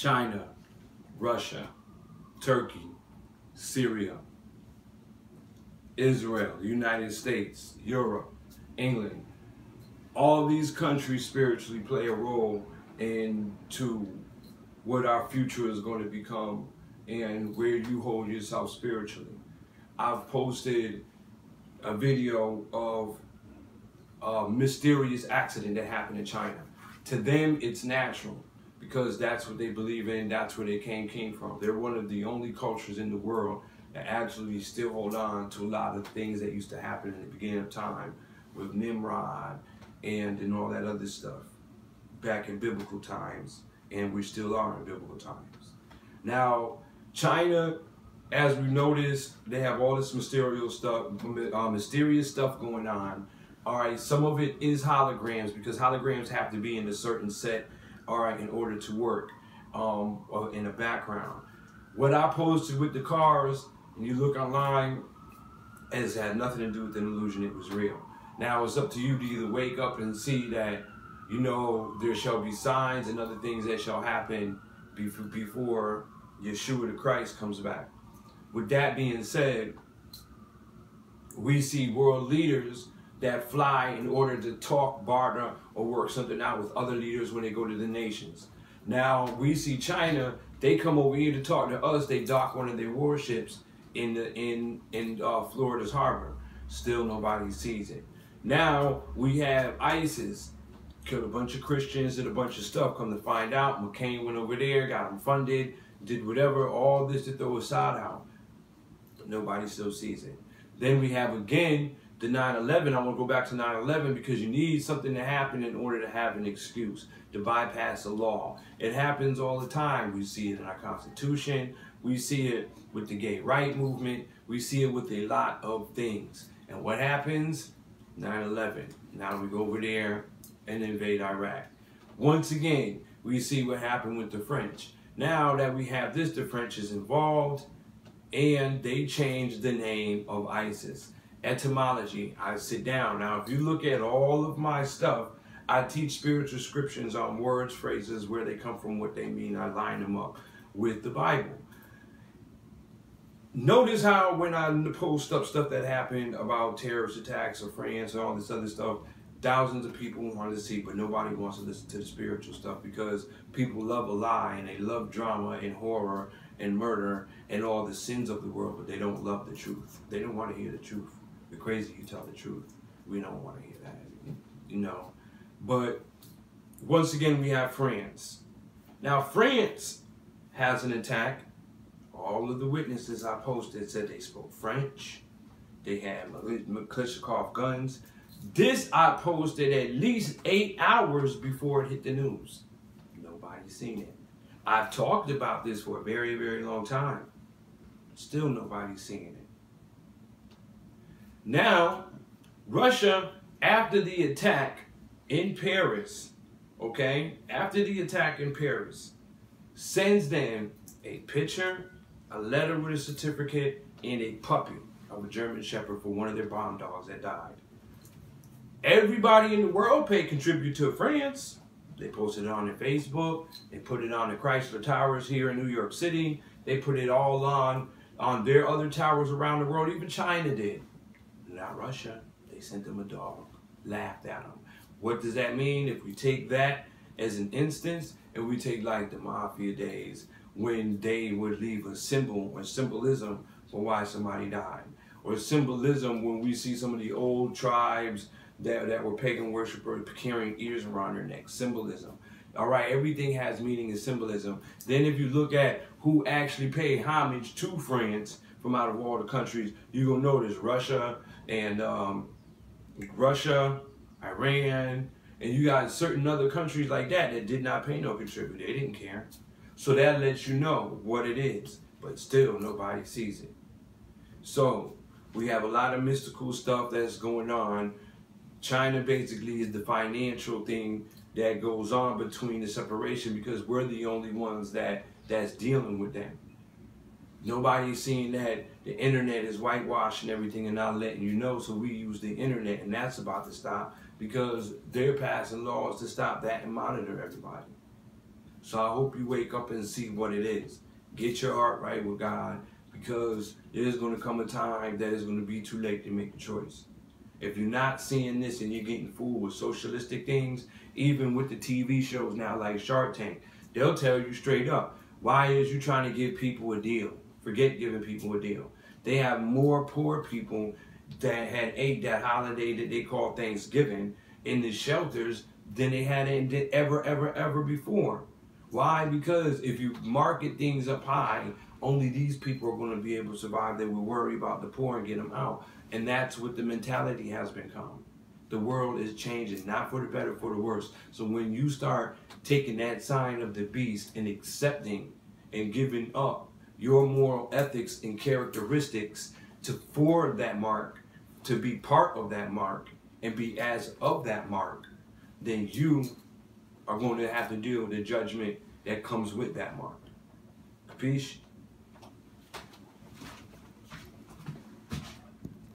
China, Russia, Turkey, Syria, Israel, the United States, Europe, England. All these countries spiritually play a role into what our future is going to become and where you hold yourself spiritually. I've posted a video of a mysterious accident that happened in China. To them, it's natural because that's what they believe in, that's where they came from. They're one of the only cultures in the world that actually still hold on to a lot of things that used to happen in the beginning of time with Nimrod and all that other stuff back in biblical times, and we still are in biblical times. Now, China, as we noticed, they have all this mysterious stuff going on. All right, some of it is holograms because holograms have to be in a certain set, all right, in order to work in the background. What I posted with the cars, and you look online, it had nothing to do with an illusion, it was real. Now it's up to you to either wake up and see that, you know, there shall be signs and other things that shall happen before Yeshua the Christ comes back. With that being said, we see world leaders that fly in order to talk, barter, or work something out with other leaders when they go to the nations. Now we see China, they come over here to talk to us, they dock one of their warships in Florida's harbor. Still nobody sees it. Now we have ISIS, killed a bunch of Christians, did a bunch of stuff. Come to find out, McCain went over there, got them funded, did whatever, all this to throw Assad out. But nobody still sees it. Then we have again the 9/11. I want to go back to 9/11 because you need something to happen in order to have an excuse to bypass a law. It happens all the time. We see it in our Constitution. We see it with the gay rights movement. We see it with a lot of things. And what happens? 9/11. Now we go over there and invade Iraq. Once again, we see what happened with the French. Now that we have this, the French is involved, and they changed the name of ISIS. Etymology, I sit down. Now, if you look at all of my stuff, I teach spiritual descriptions on words, phrases, where they come from, what they mean. I line them up with the Bible. Notice how when I post up stuff that happened about terrorist attacks of France and all this other stuff, thousands of people wanted to see, but nobody wants to listen to the spiritual stuff because people love a lie and they love drama and horror and murder and all the sins of the world, but they don't love the truth. They don't want to hear the truth. You're crazy, you tell the truth. We don't want to hear that, you know. But once again, we have France. Now, France has an attack. All of the witnesses I posted said they spoke French. They had Kalashnikov guns. This I posted at least 8 hours before it hit the news. Nobody's seen it. I've talked about this for a very, very long time. Still nobody's seeing it. Now, Russia, after the attack in Paris, okay, after the attack in Paris, sends them a picture, a letter with a certificate, and a puppy of a German Shepherd for one of their bomb dogs that died. Everybody in the world paid contribute to France. They posted it on their Facebook. They put it on the Chrysler Towers here in New York City. They put it all on their other towers around the world. Even China did. Not Russia. They sent them a dog. Laughed at them. What does that mean? If we take that as an instance, and we take like the Mafia days, when they would leave a symbol or symbolism for why somebody died. Or symbolism when we see some of the old tribes that were pagan worshipers carrying ears around their neck. Symbolism. All right, everything has meaning and symbolism. Then if you look at who actually paid homage to France from out of all the countries, you're going to notice Russia and Iran, and you got certain other countries like that did not pay no contribute. They didn't care. So that lets you know what it is, but still nobody sees it. So we have a lot of mystical stuff that's going on. China basically is the financial thing that goes on between the separation because we're the only ones that's dealing with them. Nobody's seeing that the internet is whitewashing everything and not letting you know, so we use the internet, and that's about to stop because they're passing laws to stop that and monitor everybody. So I hope you wake up and see what it is. Get your heart right with God, because there's going to come a time that it's going to be too late to make a choice. If you're not seeing this and you're getting fooled with socialistic things, even with the TV shows now like Shark Tank, they'll tell you straight up, why is you trying to give people a deal? Forget giving people a deal. They have more poor people that had ate that holiday that they call Thanksgiving in the shelters than they had ever before. Why? Because if you market things up high, only these people are going to be able to survive. They will worry about the poor and get them out. And that's what the mentality has become. The world is changing, not for the better, for the worse. So when you start taking that sign of the beast and accepting and giving up your moral ethics and characteristics for that mark, to be part of that mark and be as of that mark, then you are going to have to deal with the judgment that comes with that mark. Capiche?